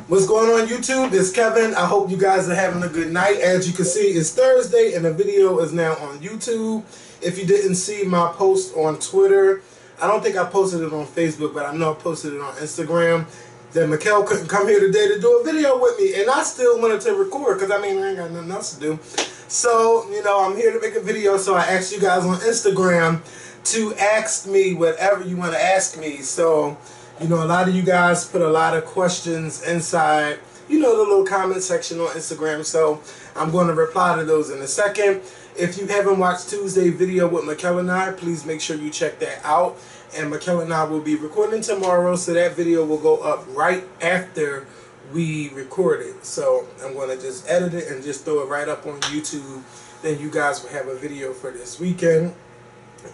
What's going on YouTube? It's Kevin. I hope you guys are having a good night. As you can see, it's Thursday and the video is now on YouTube. If you didn't see my post on Twitter, I don't think I posted it on Facebook, but I know I posted it on Instagram, that Mikkel couldn't come here today to do a video with me, and I still wanted to record because I ain't got nothing else to do. So, you know, I'm here to make a video, so I asked you guys on Instagram to ask me whatever you want to ask me. So, you know, a lot of you guys put a lot of questions inside, you know, the little comment section on Instagram, so I'm going to reply to those in a second. If you haven't watched Tuesday's video with Mikkel and I, please make sure you check that out. And Mikkel and I will be recording tomorrow, so that video will go up right after we record it. So I'm going to just edit it and just throw it right up on YouTube. Then you guys will have a video for this weekend.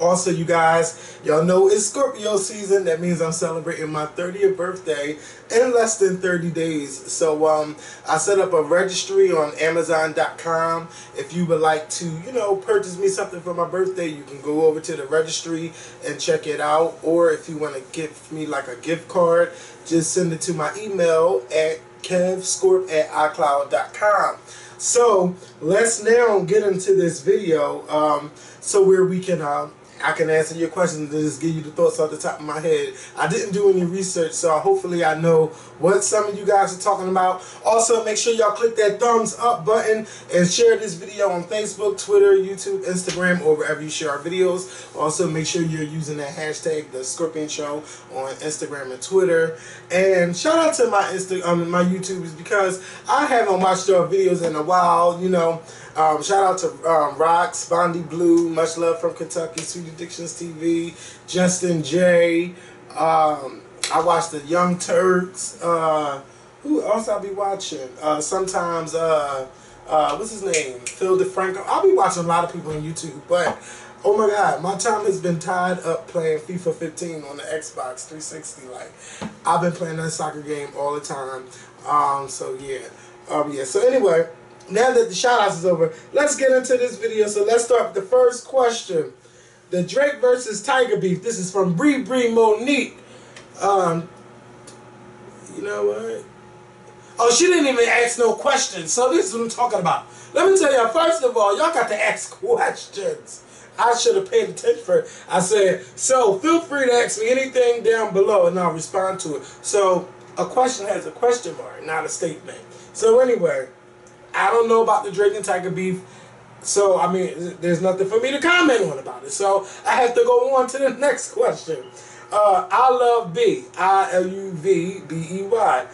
Also, you guys, y'all know it's Scorpio season. That means I'm celebrating my 30th birthday in less than 30 days. So I set up a registry on Amazon.com. If you would like to, you know, purchase me something for my birthday, you can go over to the registry and check it out. Or if you want to give me like a gift card, just send it to my email at kevscorp@icloud.com. So let's now get into this video, so where we can I can answer your questions and just give you the thoughts off the top of my head. I didn't do any research, so hopefully I know what some of you guys are talking about. Also, make sure y'all click that thumbs up button and share this video on Facebook, Twitter, YouTube, Instagram, or wherever you share our videos. Also, make sure you're using that hashtag, The Scorpion Show, on Instagram and Twitter. And shout out to my my YouTubers, because I haven't watched your videos in a while, you know. Shout out to Rox, Bondi Blue, Much Love from Kentucky, Sweet Addictions TV, Justin J. I watch the Young Turks. Who else I'll be watching? Sometimes, what's his name? Phil DeFranco. I'll be watching a lot of people on YouTube, but oh my God, my time has been tied up playing FIFA 15 on the Xbox 360. Like, I've been playing that soccer game all the time. So yeah. Yeah. So anyway, now that the shout-outs is over, let's get into this video. So let's start with the first question. The Drake versus Tiger beef. This is from Bree Monique. You know what? Oh, she didn't even ask no questions. So this is what I'm talking about. Let me tell y'all, first of all, y'all got to ask questions. I should have paid attention for it. I said, so feel free to ask me anything down below and I'll respond to it. So a question has a question mark, not a statement. So anyway, I don't know about the Drake and Tiger beef, so I mean, there's nothing for me to comment on about it. So I have to go on to the next question. I love B, ILUVBEY.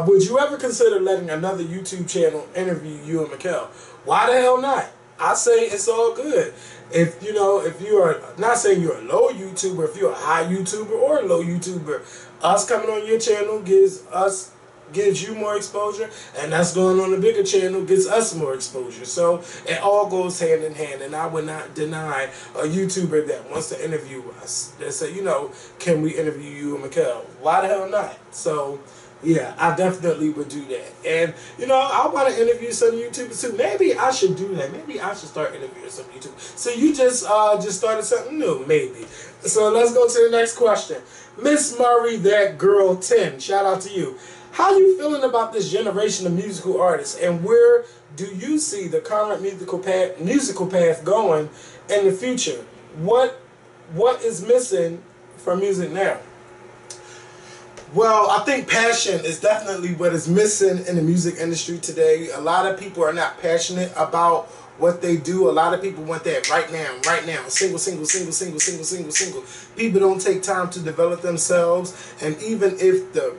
Would you ever consider letting another YouTube channel interview you and Mikkel? Why the hell not? I say it's all good. If you know, if you are not saying you're a low YouTuber, if you're a high YouTuber or a low YouTuber, us coming on your channel gives you more exposure, and us going on a bigger channel gets us more exposure. So it all goes hand in hand, and I would not deny a YouTuber that wants to interview us, that say, you know, can we interview you and Mikkel? Why the hell not? So yeah, I definitely would do that. And you know, I want to interview some YouTubers too. Maybe I should do that. Maybe I should start interviewing some YouTubers. So you just started something new, maybe. So let's go to the next question. Miss Murray, that girl 10. Shout out to you. How you feeling about this generation of musical artists, and where do you see the current musical path going in the future? What is missing from music now? Well, I think passion is definitely what is missing in the music industry today. A lot of people are not passionate about what they do. A lot of people want that right now, single. People don't take time to develop themselves, and even if the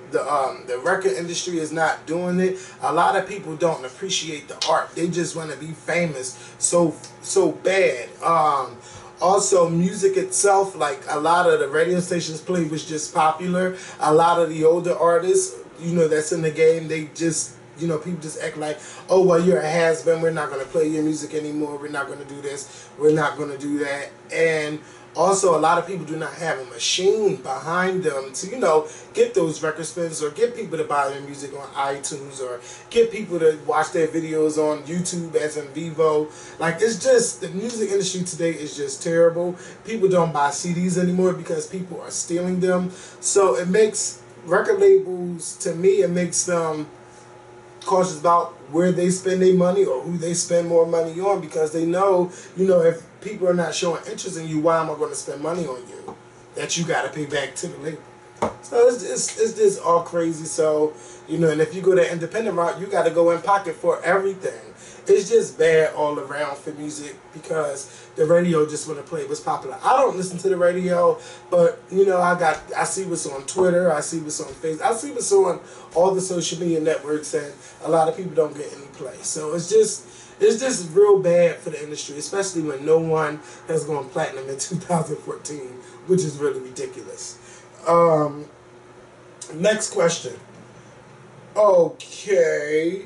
record industry is not doing it, a lot of people don't appreciate the art. They just want to be famous so bad. Also, music itself, like a lot of the radio stations play, was just popular. A lot of the older artists, you know, that's in the game, they just, you know, people just act like, oh, well, you're a has-been, we're not going to play your music anymore, we're not going to do this, we're not going to do that. And also, a lot of people do not have a machine behind them to, you know, get those record spins or get people to buy their music on iTunes or get people to watch their videos on YouTube as in Vivo. Like, it's just, the music industry today is just terrible. People don't buy CDs anymore because people are stealing them. So it makes record labels, to me, it makes them cautious about where they spend their money or who they spend more money on, because they know, if people are not showing interest in you, why am I going to spend money on you that you got to pay back to the label? So it's just all crazy. So, and if you go the independent route, you got to go in pocket for everything. It's just bad all around for music, because the radio just want to play what's popular. I don't listen to the radio, but I see what's on Twitter, I see what's on Facebook, I see what's on all the social media networks, and a lot of people don't get any play. So it's just real bad for the industry, especially when no one has gone platinum in 2014, which is really ridiculous. Next question. Okay.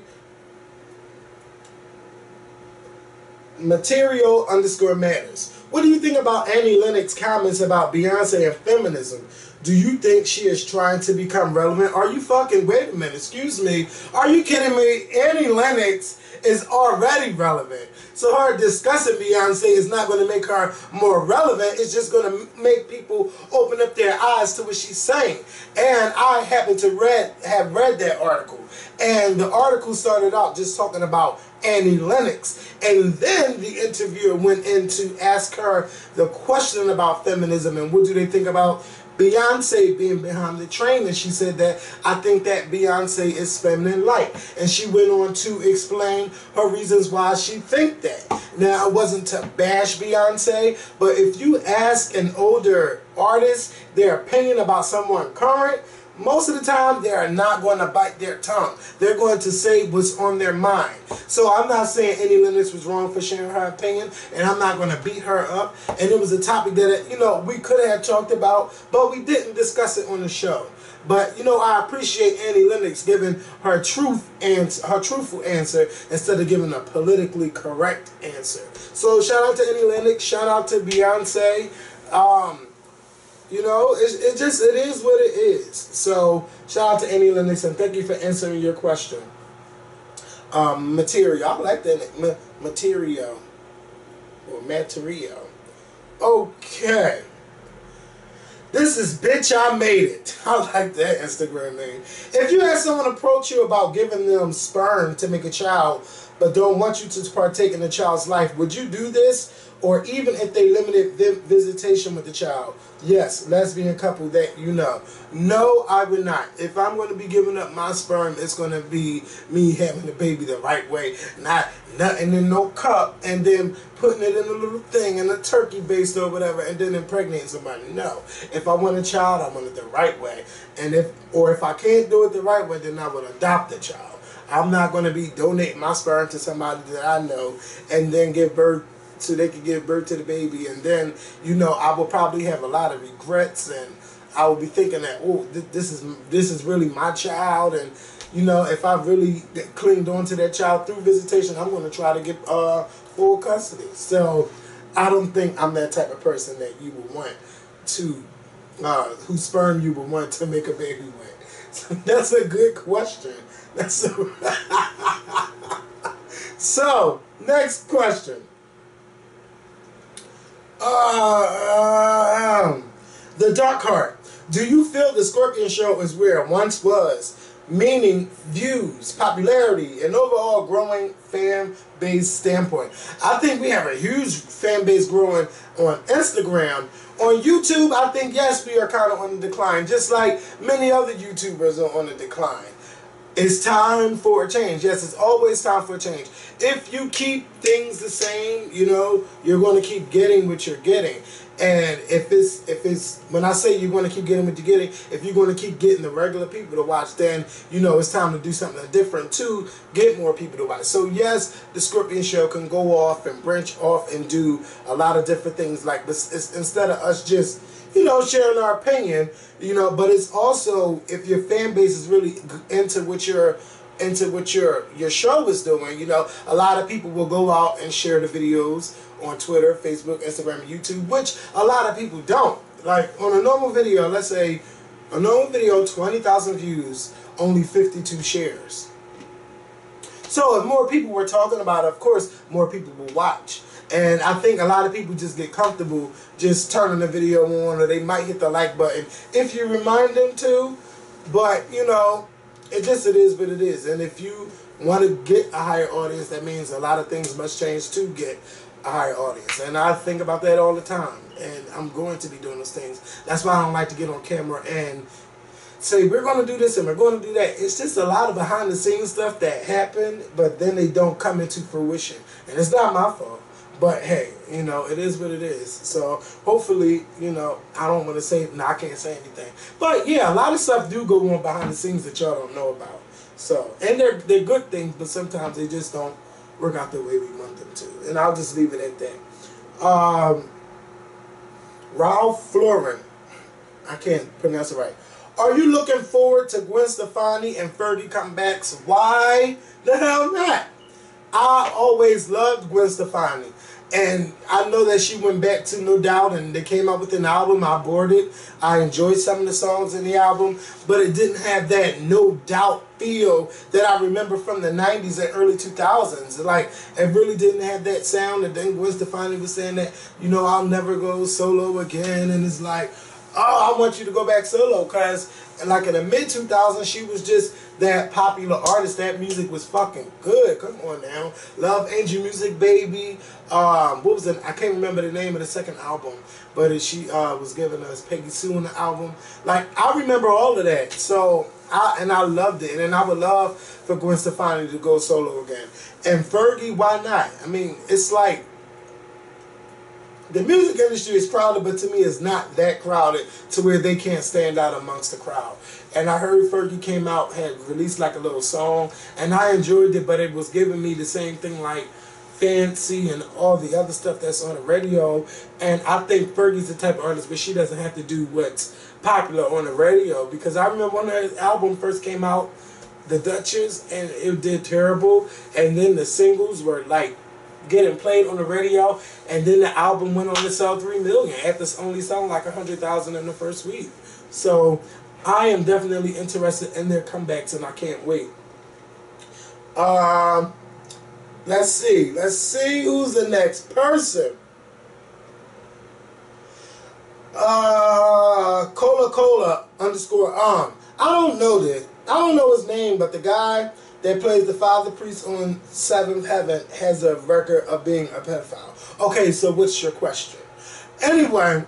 Material_matters. What do you think about Annie Lennox's comments about Beyonce and feminism? Do you think she is trying to become relevant? Are you fucking, wait a minute, excuse me, are you kidding me? Annie Lennox is already relevant. So her discussing Beyonce is not going to make her more relevant. It's just going to make people open up their eyes to what she's saying. And I happen to have read that article. And the article started out just talking about Annie Lennox. And then the interviewer went in to ask her the question about feminism and what do they think about Beyonce being behind the train. And she said that, I think that Beyonce is feminine light. And she went on to explain her reasons why she think that. Now, it wasn't to bash Beyonce, but if you ask an older artist their opinion about someone current, most of the time, they are not going to bite their tongue. They're going to say what's on their mind. So I'm not saying Annie Lennox was wrong for sharing her opinion, and I'm not going to beat her up. And it was a topic that, we could have talked about, but we didn't discuss it on the show. But, I appreciate Annie Lennox giving her truthful answer instead of giving a politically correct answer. So shout out to Annie Lennox. Shout out to Beyonce. It is what it is. So, shout out to Annie Lennox, and thank you for answering your question. Material. I like that. Material. Or material. Okay. This is Bitch, I Made It. I like that Instagram name. If you had someone approach you about giving them sperm to make a child, but don't want you to partake in the child's life, would you do this? Or even if they limited visitation with the child? Yes, lesbian couple that you know. No, I would not. If I'm going to be giving up my sperm, it's going to be me having the baby the right way. Not nothing in no cup and then putting it in a little thing in a turkey baste or whatever and then impregnating somebody. No. If I want a child, I want it the right way. And if I can't do it the right way, then I would adopt the child. I'm not going to be donating my sperm to somebody that I know and then give birth so they can give birth to the baby, and then I will probably have a lot of regrets, and I will be thinking that, oh, this is really my child, and if I really clinged on to that child through visitation, I'm going to try to get full custody. So I don't think I'm that type of person that you would want to, whose sperm you would want to make a baby with. So that's a good question. So next question. The Dark Heart. Do you feel the Scorpion Show is where it once was? Meaning, views, popularity, and overall growing fan base standpoint. I think we have a huge fan base growing on Instagram. On YouTube, I think, yes, we are kind of on the decline, just like many other YouTubers are on the decline. It's time for a change. Yes, it's always time for a change. If you keep things the same, you're going to keep getting what you're getting. And if it's when I say you're going to keep getting what you're getting, if you're going to keep getting the regular people to watch, then it's time to do something different to get more people to watch. So yes, the Scorpion Show can go off and branch off and do a lot of different things like this. Instead of us just sharing our opinion, but it's also, if your fan base is really into what your show is doing, a lot of people will go out and share the videos on Twitter, Facebook, Instagram, and YouTube, which a lot of people don't. Like on a normal video, let's say a normal video, 20,000 views, only 52 shares. So if more people were talking about it, of course, more people will watch. And I think a lot of people just get comfortable just turning the video on, or they might hit the like button if you remind them to. But, you know, it is what it is. And if you want to get a higher audience, that means a lot of things must change to get a higher audience. And I think about that all the time. And I'm going to be doing those things. That's why I don't like to get on camera and say, we're going to do this and we're going to do that. It's just a lot of behind the scenes stuff that happen, but then they don't come into fruition. And it's not my fault. But hey, you know, it is what it is. So hopefully, you know, I don't want to say, no, I can't say anything. But yeah, a lot of stuff do go on behind the scenes that y'all don't know about. So, and they're good things, but sometimes they just don't work out the way we want them to. And I'll just leave it at that. Ralph Lauren, I can't pronounce it right. Are you looking forward to Gwen Stefani and Fergie comebacks? Why the hell not? I always loved Gwen Stefani. And I know that she went back to No Doubt and they came out with an album. I bought it. I enjoyed some of the songs in the album, but it didn't have that No Doubt feel that I remember from the 90s and early 2000s. Like, it really didn't have that sound. And then Gwen Stefani was saying that, you know, I'll never go solo again. And it's like, oh, I want you to go back solo, because like in the mid-2000s, she was just that popular artist. That music was fucking good. Come on now. Love Angel Music, Baby. What was it? I can't remember the name of the second album, but she was giving us Peggy Sue on the album. Like, I remember all of that. So, I loved it. And I would love for Gwen Stefani to go solo again. And Fergie, why not? I mean, it's like, the music industry is crowded, but to me it's not that crowded to where they can't stand out amongst the crowd. And I heard Fergie came out, had released like a little song, and I enjoyed it, but it was giving me the same thing like Fancy and all the other stuff that's on the radio. And I think Fergie's the type of artist where she doesn't have to do what's popular on the radio, because I remember when her album first came out, The Duchess, and it did terrible, and then the singles were like getting played on the radio, and then the album went on to sell 3 million after only selling like 100,000 in the first week. So I am definitely interested in their comebacks, and I can't wait. Let's see who's the next person. Cola _ I don't know this. I don't know his name, but the guy that plays the father priest on Seventh Heaven has a record of being a pedophile. Okay, so what's your question? Anyway,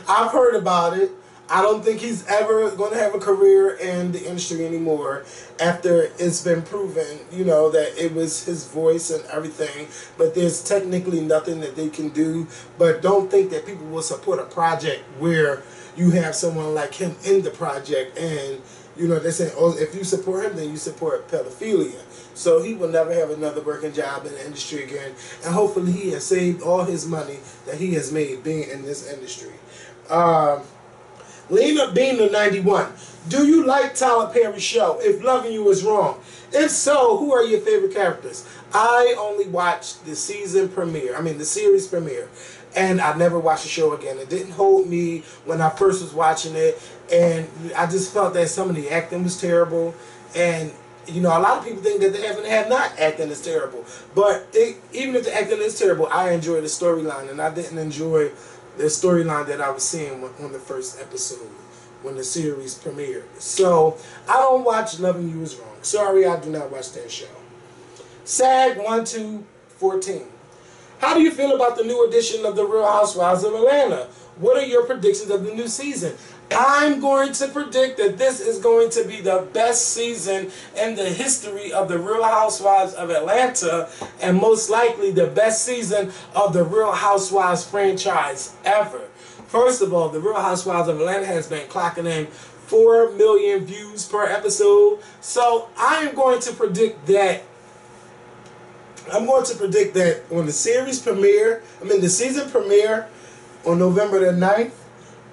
I've heard about it. I don't think he's ever going to have a career in the industry anymore after it's been proven, you know, that it was his voice and everything. But there's technically nothing that they can do. But don't think that people will support a project where you have someone like him in the project, and you know, they say, oh, if you support him, then you support pedophilia. So he will never have another working job in the industry again. And hopefully he has saved all his money that he has made being in this industry. Lena Beaner 91. Do you like Tyler Perry's show? If Loving You Is Wrong. If so, who are your favorite characters? I only watched the season premiere. I mean, the series premiere. And I never watched the show again. It didn't hold me when I first was watching it. And I just felt that some of the acting was terrible. And, you know, a lot of people think that the Heaven and Have Not acting is terrible. But even if the acting is terrible, I enjoy the storyline. And I didn't enjoy the storyline that I was seeing on the first episode when the series premiered. So, I don't watch Loving You Is Wrong. Sorry, I do not watch that show. SAG 1214. How do you feel about the new edition of The Real Housewives of Atlanta? What are your predictions of the new season? I'm going to predict that this is going to be the best season in the history of The Real Housewives of Atlanta, and most likely the best season of the Real Housewives franchise ever. First of all, The Real Housewives of Atlanta has been clocking in 4 million views per episode. So I am going to predict that on the series premiere, the season premiere on November the 9th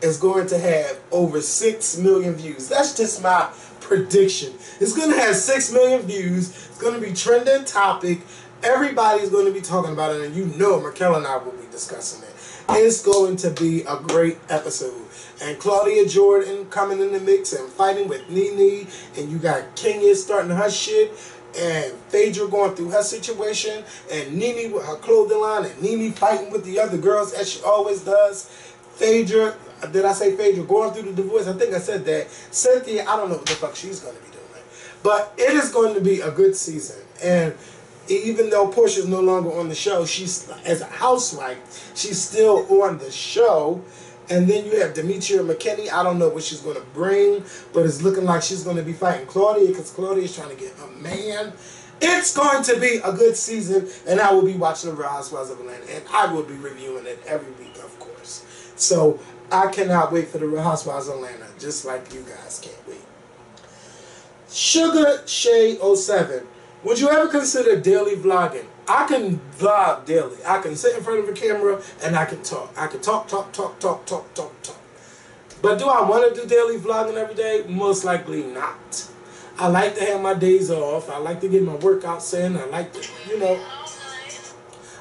is going to have over 6 million views. That's just my prediction. It's going to have 6 million views. It's going to be trending topic. Everybody's going to be talking about it, and you know Markel and I will be discussing it. It's going to be a great episode. And Claudia Jordan coming in the mix and fighting with Nene, and you got Kenya starting her shit, and Phaedra going through her situation, and Nene with her clothing line, and Nene fighting with the other girls as she always does. Phaedra, did I say Phaedra going through the divorce? I think I said that. Cynthia, I don't know what the fuck she's going to be doing. But it is going to be a good season. And even though Portia's no longer on the show, she's, as a housewife, she's still on the show. And then you have Demetria McKinney. I don't know what she's going to bring, but it's looking like she's going to be fighting Claudia because Claudia's trying to get a man. It's going to be a good season, and I will be watching the Real Housewives of Atlanta, and I will be reviewing it every week, of course. So I cannot wait for the Real Housewives of Atlanta, just like you guys can't wait. Sugar Shay 07. Would you ever consider daily vlogging? I can vlog daily. I can sit in front of a camera and I can talk. I can talk. But do I want to do daily vlogging every day? Most likely not. I like to have my days off. I like to get my workouts in. I like to,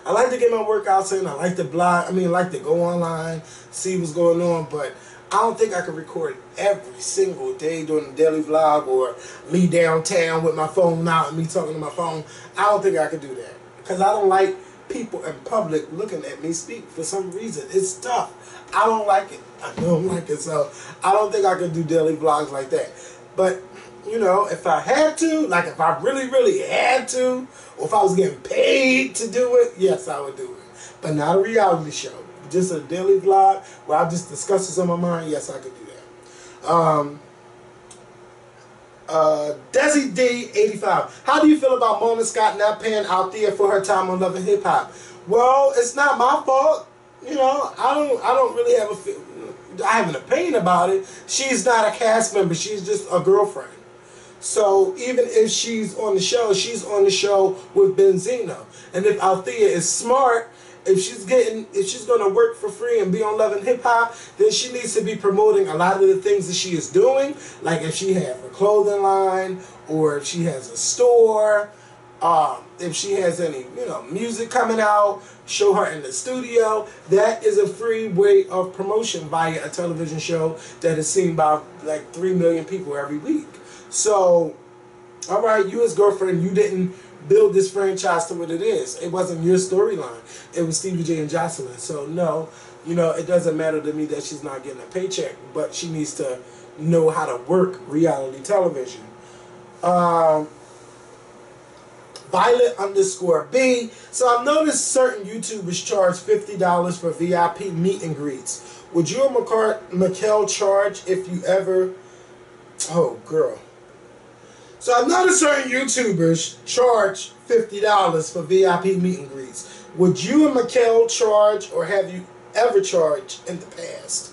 I like to get my workouts in. I like to blog. I like to go online, see what's going on. But I don't think I can record every single day doing a daily vlog or me downtown with my phone out and me talking to my phone. I don't think I could do that. Because I don't like people in public looking at me speak for some reason. It's tough. I don't like it. I don't like it. So I don't think I could do daily vlogs like that. But, if I had to, like if I really, really had to, or if I was getting paid to do it, yes, I would do it. But not a reality show. Just a daily vlog where I just discuss what's on my mind, yes, I could do that. Desi D 85. How do you feel about Mona Scott not paying Althea for her time on Love and Hip Hop? Well, it's not my fault. I don't really have I have an opinion about it. She's not a cast member. She's just a girlfriend. So even if she's on the show with Benzino. And if Althea is smart, if she's going to work for free and be on Love and Hip Hop, then she needs to be promoting a lot of the things that she is doing. Like if she has a clothing line, or if she has a store, if she has any, music coming out, show her in the studio. That is a free way of promotion via a television show that is seen by like 3 million people every week. So, all right, you as girlfriend, you didn't build this franchise to what it is. It wasn't your storyline. It was Stevie J and Jocelyn. So no, it doesn't matter to me that she's not getting a paycheck, but she needs to know how to work reality television. Violet_B. So I've noticed certain YouTubers charge $50 for VIP meet and greets. Would you and Mikkel charge if you ever... Oh, girl. So I've noticed certain YouTubers charge $50 for VIP meet and greets. Would you and Mikkel charge, or have you ever charged in the past?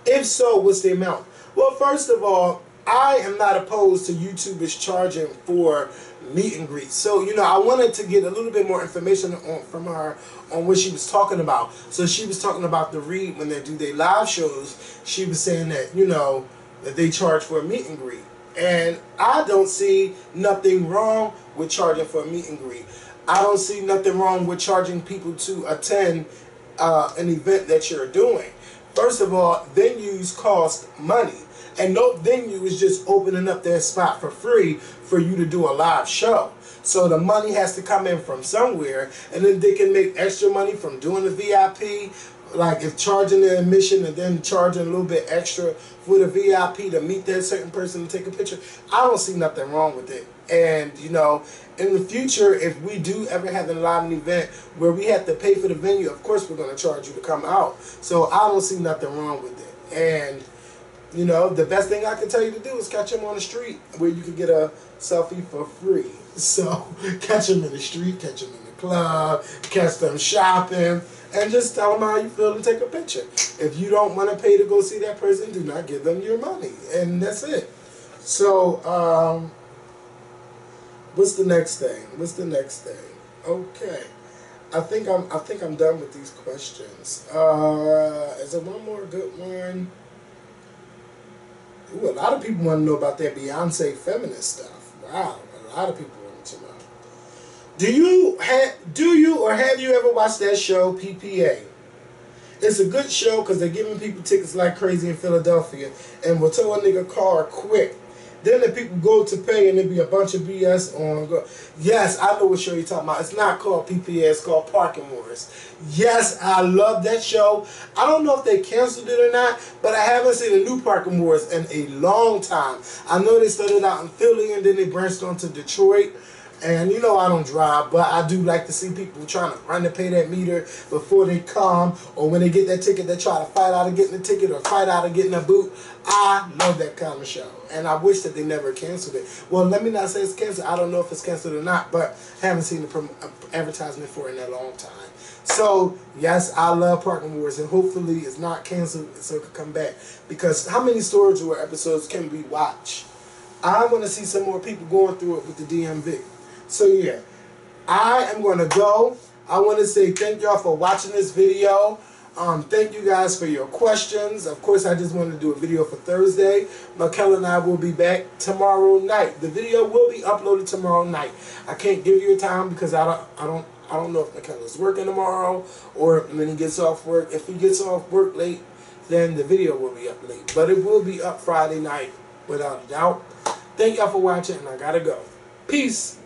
If so, what's the amount? Well, first of all, I am not opposed to YouTubers charging for meet and greets. So, I wanted to get a little bit more information from her on what she was talking about. So she was talking about the Read when they do their live shows. She was saying that, that they charge for a meet and greet. And I don't see nothing wrong with charging for a meet and greet. I don't see nothing wrong with charging people to attend an event that you're doing. First of all, venues cost money. And no venue is just opening up their spot for free for you to do a live show. So the money has to come in from somewhere, and then they can make extra money from doing the VIP, like if charging the admission and then charging a little bit extra for the VIP to meet that certain person and take a picture. I don't see nothing wrong with it. And, in the future, if we do ever have a live event where we have to pay for the venue, of course we're going to charge you to come out. So I don't see nothing wrong with it. And the best thing I can tell you to do is catch them on the street where you can get a selfie for free. So catch them in the street, catch them in the club, catch them shopping, and just tell them how you feel to take a picture. If you don't want to pay to go see that person, do not give them your money. And that's it. So, what's the next thing? Okay. I think I'm done with these questions. Is there one more good one? Ooh, a lot of people want to know about that Beyonce feminist stuff. Wow, a lot of people want to know. Do you or have you ever watched that show, PPA? It's a good show because they're giving people tickets like crazy in Philadelphia and will tow a nigga car quick. Then the people go to pay and there be a bunch of BS on. Yes, I know what show you're talking about. It's not called PPS, it's called Parking Wars. Yes, I love that show. I don't know if they canceled it or not, but I haven't seen a new Parking Wars in a long time. I know they started out in Philly and then they branched on to Detroit. And you know I don't drive, but I do like to see people trying to run to pay that meter before they come, or when they get that ticket, they try to fight out of getting the ticket or fight out of getting a boot. I love that kind of show, and I wish that they never canceled it. Well, let me not say it's canceled. I don't know if it's canceled or not, but I haven't seen the advertisement for it in a long time. So, yes, I love Parking Wars, and hopefully it's not canceled so it can come back. Because how many Storage War episodes can we watch? I want to see some more people going through it with the DMV. So yeah, I am going to go. I want to say thank y'all for watching this video. Thank you guys for your questions. Of course, I just wanted to do a video for Thursday. Michaela and I will be back tomorrow night. The video will be uploaded tomorrow night. I can't give you a time because I don't know if Michaela's working tomorrow or when he gets off work. If he gets off work late, then the video will be up late. But it will be up Friday night without a doubt. Thank y'all for watching, and I gotta go. Peace.